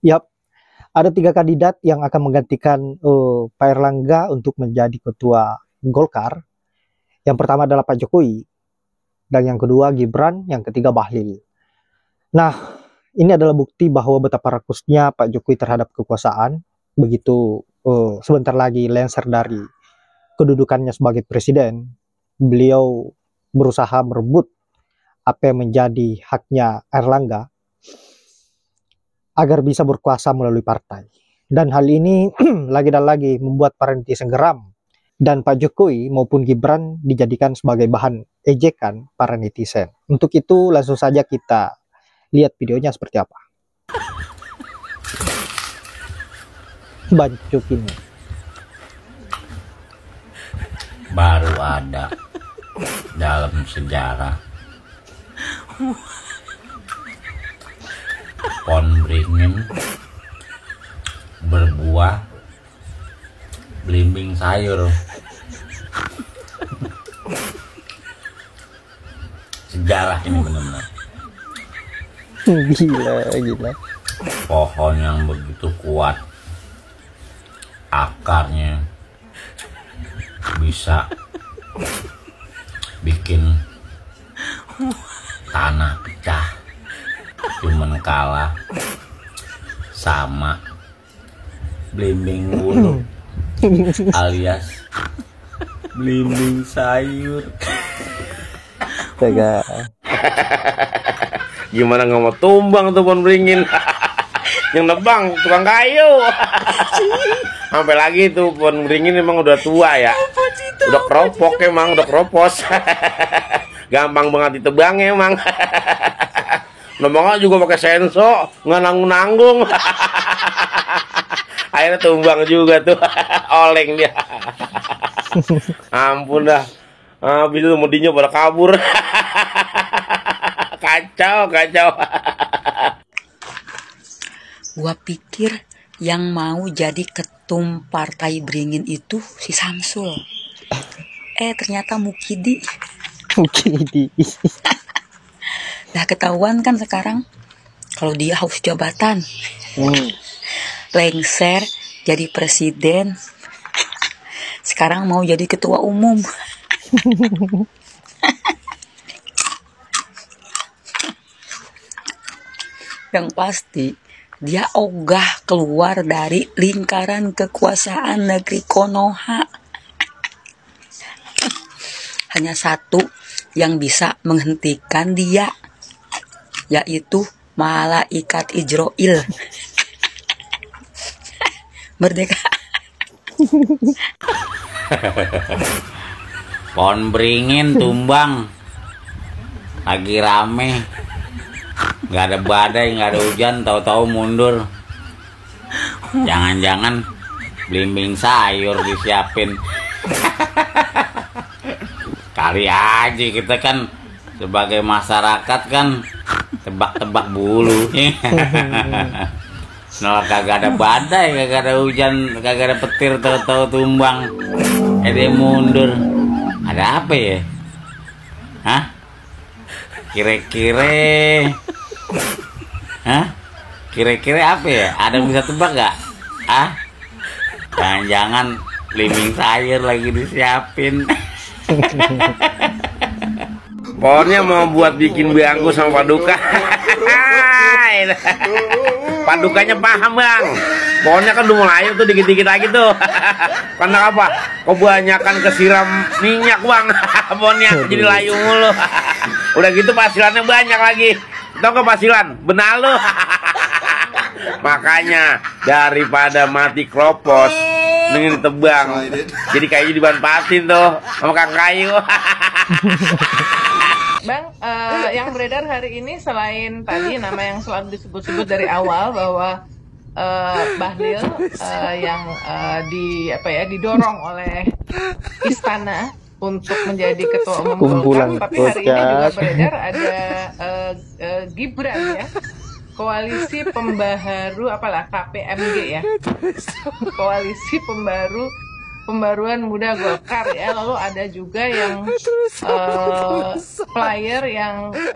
Yap, ada 3 kandidat yang akan menggantikan Pak Erlangga untuk menjadi ketua Golkar. Yang pertama adalah Pak Jokowi, dan yang kedua Gibran, yang ketiga Bahlil. Nah, ini adalah bukti bahwa betapa rakusnya Pak Jokowi terhadap kekuasaan. Begitu sebentar lagi lengser dari kedudukannya sebagai presiden, beliau berusaha merebut apa yang menjadi haknya Erlangga agar bisa berkuasa melalui partai. Dan hal ini lagi dan lagi membuat para netizen geram, dan Pak Jokowi maupun Gibran dijadikan sebagai bahan ejekan para netizen. Untuk itu langsung saja kita lihat videonya seperti apa. Bancuk ini baru ada dalam sejarah pohon beringin berbuah belimbing sayur. Sejarah ini benar-benar. Gila. Pohon yang begitu kuat, akarnya bisa bikin tanah pecah, cuman kalah sama belimbing bulu alias belimbing sayur. Tega. Gimana nggak mau tumbang tuh pohon beringin? Yang nebang tukang kayu. Sampai lagi tuh pohon beringin emang udah tua ya. Udah keropok emang, udah keropos. Gampang banget ditebang emang. Nebangnya juga pakai senso, nggak nanggung-nanggung. Akhirnya tumbang juga tuh. Oleng dia. Ampun dah. Habis itu mudinya pada kabur. Kacau. Gua pikir yang mau jadi ketum partai beringin itu si Samsul. Ternyata Mukidi. Dah ketahuan kan sekarang kalau dia haus jabatan. Lengser jadi presiden. Sekarang mau jadi ketua umum. Yang pasti dia ogah keluar dari lingkaran kekuasaan negeri Konoha. Hanya satu yang bisa menghentikan dia, yaitu malaikat Ijroil. Merdeka. Pohon beringin tumbang, lagi rame, nggak ada badai, nggak ada hujan, tahu-tahu mundur. Jangan-jangan belimbing sayur disiapin. Kali aja kita kan sebagai masyarakat kan tebak-tebak bulu. Nah, kagak ada badai, kagak ada hujan, kagak ada petir, tahu-tahu tumbang. Dia mundur. Ada apa ya? Hah? Kira-kira apa ya? Ada yang bisa tebak gak? Jangan-jangan belimbing sayur lagi disiapin. Pohonnya mau buat bikin bangku sama paduka. Padukanya paham bang. Pohonnya kan udah mulai tuh dikit-dikit lagi tuh. Karena apa? Kebanyakan kesiram minyak bang. Pohonnya jadi layu mulu. Udah gitu pasilannya banyak lagi. Tau gak pasilan? Benalu. Makanya daripada mati kropos mending ditebang. Jadi kayaknya dimanfaatin tuh sama kang kayu. Bang, yang beredar hari ini selain tadi nama yang selalu disebut-sebut dari awal bahwa Bahlil yang didorong oleh istana untuk menjadi ketua umum Golkar, tapi hari ini juga beredar ada Gibran ya, koalisi pembaharu KPMG ya, koalisi pembaru pembaruan muda Golkar ya. Lalu ada juga yang player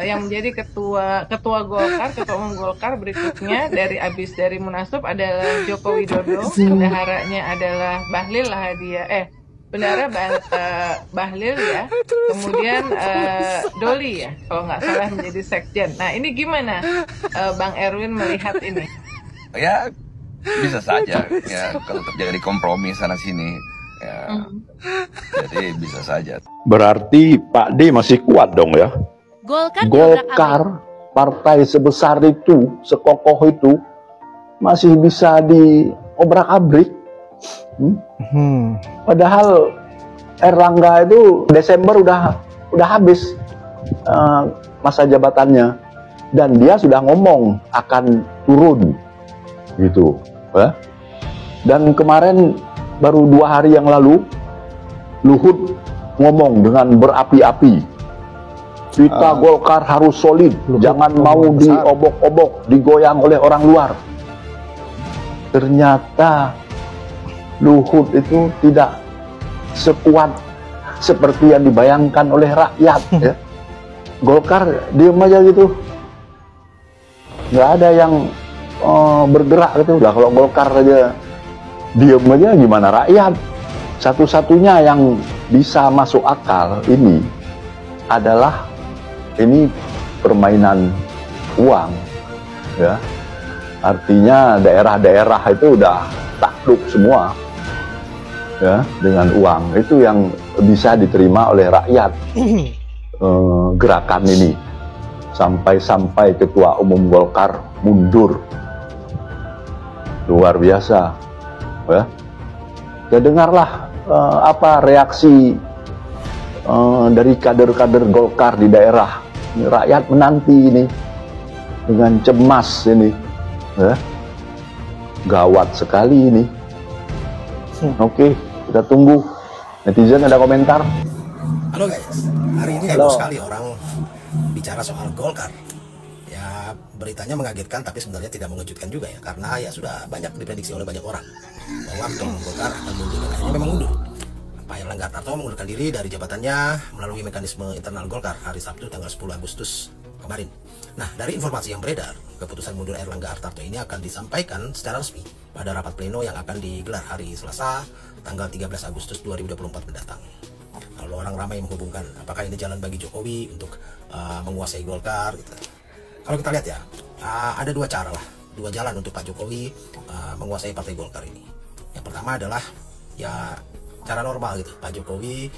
yang menjadi ketua Golkar, ketua umum Golkar berikutnya dari Munaslup adalah Joko Widodo, bendaharanya adalah Bahlil Lahadiah, bendahara Bahlil ya, kemudian Doli ya, kalau nggak salah menjadi sekjen. Nah ini gimana Bang Erwin melihat ini? Ya bisa saja ya, kalau terjadi kompromi sana sini ya, jadi bisa saja. Berarti Pak D masih kuat dong ya? Golkar, partai sebesar itu, sekokoh itu, masih bisa diobrak-abrik. Padahal Erlangga itu Desember udah habis masa jabatannya, dan dia sudah ngomong akan turun gitu ya. Dan kemarin baru 2 hari yang lalu Luhut ngomong dengan berapi-api, kita Golkar harus solid, jangan mau diobok-obok, digoyang oleh orang luar. Ternyata Luhut itu tidak sekuat seperti yang dibayangkan oleh rakyat ya. Golkar diem aja gitu, nggak ada yang bergerak gitu. Lah kalau Golkar aja diem aja, gimana rakyat? Satu-satunya yang bisa masuk akal ini adalah ini permainan uang ya. Artinya daerah-daerah itu udah takluk semua ya dengan uang. Itu yang bisa diterima oleh rakyat gerakan ini, sampai ketua umum Golkar mundur. Luar biasa ya. Ya dengarlah apa reaksi dari kader-kader Golkar di daerah. Rakyat menanti ini dengan cemas ini ya. Gawat sekali ini. Oke, kita tunggu. Netizen ada komentar? Halo guys, hari ini heboh sekali orang bicara soal Golkar. Ya beritanya mengagetkan tapi sebenarnya tidak mengejutkan juga ya, karena ya sudah banyak diprediksi oleh banyak orang bahwa ketua umum Golkar akan mundur, dan akhirnya memang mundur. Pak Erlangga Hartarto mengundurkan diri dari jabatannya melalui mekanisme internal Golkar hari Sabtu tanggal 10 Agustus kemarin. Nah, dari informasi yang beredar, keputusan mundur Erlangga Hartarto ini akan disampaikan secara resmi pada rapat pleno yang akan digelar hari Selasa tanggal 13 Agustus 2024 mendatang. Lalu orang ramai menghubungkan apakah ini jalan bagi Jokowi untuk menguasai Golkar gitu. Kalau kita lihat ya, ada dua cara lah, dua jalan untuk Pak Jokowi menguasai partai Golkar ini. Yang pertama adalah ya cara normal gitu, Pak Jokowi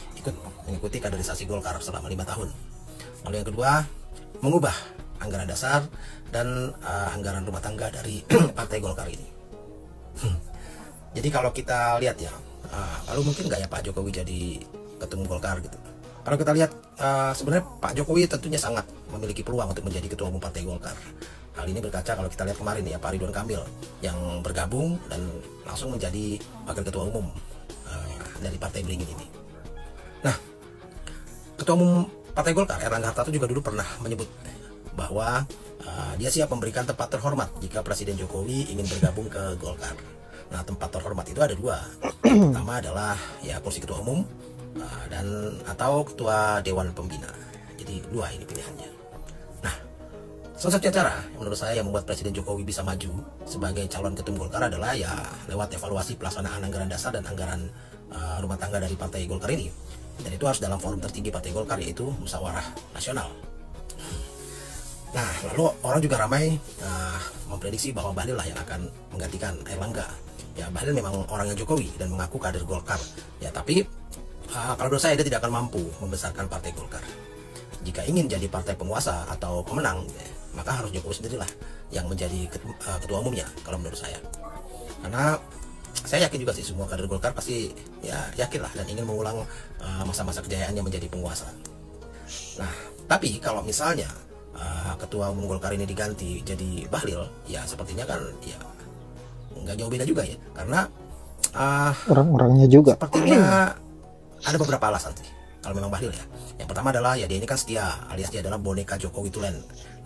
mengikuti kaderisasi Golkar selama 5 tahun. Lalu yang kedua, mengubah anggaran dasar dan anggaran rumah tangga dari partai Golkar ini. Jadi kalau kita lihat ya, lalu mungkin nggak ya Pak Jokowi jadi ketua umum Golkar gitu. Kalau kita lihat sebenarnya Pak Jokowi tentunya sangat memiliki peluang untuk menjadi ketua umum partai Golkar. Hal ini berkaca kalau kita lihat kemarin ya, Pak Ridwan Kamil yang bergabung dan langsung menjadi wakil ketua umum dari Partai Beringin ini. Nah, ketua umum Partai Golkar Erlangga Hartarto juga dulu pernah menyebut bahwa dia siap memberikan tempat terhormat jika Presiden Jokowi ingin bergabung ke Golkar. Nah, tempat terhormat itu ada dua. Yang pertama adalah ya kursi ketua umum dan atau ketua Dewan Pembina. Jadi dua ini pilihannya. Nah, salah satu cara yang menurut saya yang membuat Presiden Jokowi bisa maju sebagai calon ketua umum Golkar adalah ya lewat evaluasi pelaksanaan anggaran dasar dan anggaran rumah tangga dari Partai Golkar ini. Dan itu harus dalam forum tertinggi Partai Golkar, yaitu Musyawarah Nasional. Nah, lalu orang juga ramai memprediksi bahwa Bahlil lah yang akan menggantikan Erlangga. Ya, Bahlil memang orangnya Jokowi dan mengaku kader Golkar. Ya, tapi kalau menurut saya dia tidak akan mampu membesarkan Partai Golkar. Jika ingin jadi partai penguasa atau pemenang, maka harus Jokowi sendirilah yang menjadi ketua umumnya kalau menurut saya. Karena saya yakin juga sih semua kader Golkar pasti ya yakin lah dan ingin mengulang masa-masa kejayaannya menjadi penguasa. Nah, tapi kalau misalnya ketua umum Golkar ini diganti jadi Bahlil, ya sepertinya kan ya nggak jauh beda juga ya, karena orang-orangnya juga sepertinya ada beberapa alasan sih kalau memang Bahlil ya. Yang pertama adalah ya dia ini kan setia, alias dia adalah boneka Jokowi Tulen.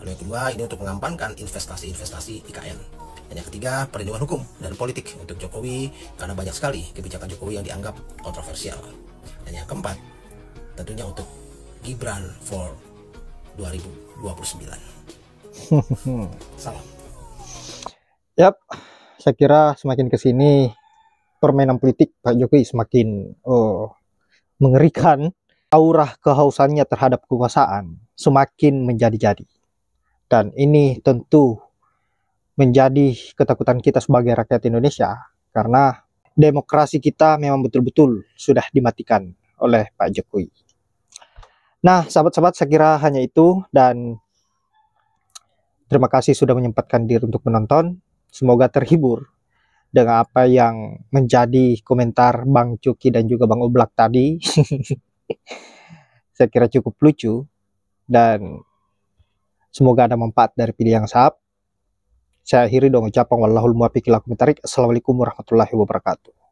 Lalu yang kedua, ini untuk mengampankan investasi-investasi IKN. Dan yang ketiga, perlindungan hukum dan politik untuk Jokowi karena banyak sekali kebijakan Jokowi yang dianggap kontroversial. Dan yang keempat, tentunya untuk Gibran for 2029. Salam. Yap, saya kira semakin ke sini permainan politik Pak Jokowi semakin mengerikan. Aura kehausannya terhadap kekuasaan semakin menjadi-jadi. Dan ini tentu menjadi ketakutan kita sebagai rakyat Indonesia, karena demokrasi kita memang betul-betul sudah dimatikan oleh Pak Jokowi. Nah, sahabat-sahabat, saya kira hanya itu, dan terima kasih sudah menyempatkan diri untuk menonton. Semoga terhibur dengan apa yang menjadi komentar Bang Cuki dan juga Bang Oblak tadi. Saya kira cukup lucu, dan semoga ada manfaat dari pilihan sahab. Saya akhiri dengan ucapan wallahul muwaffiq ila aqwamit thoriq. Assalamualaikum warahmatullahi wabarakatuh.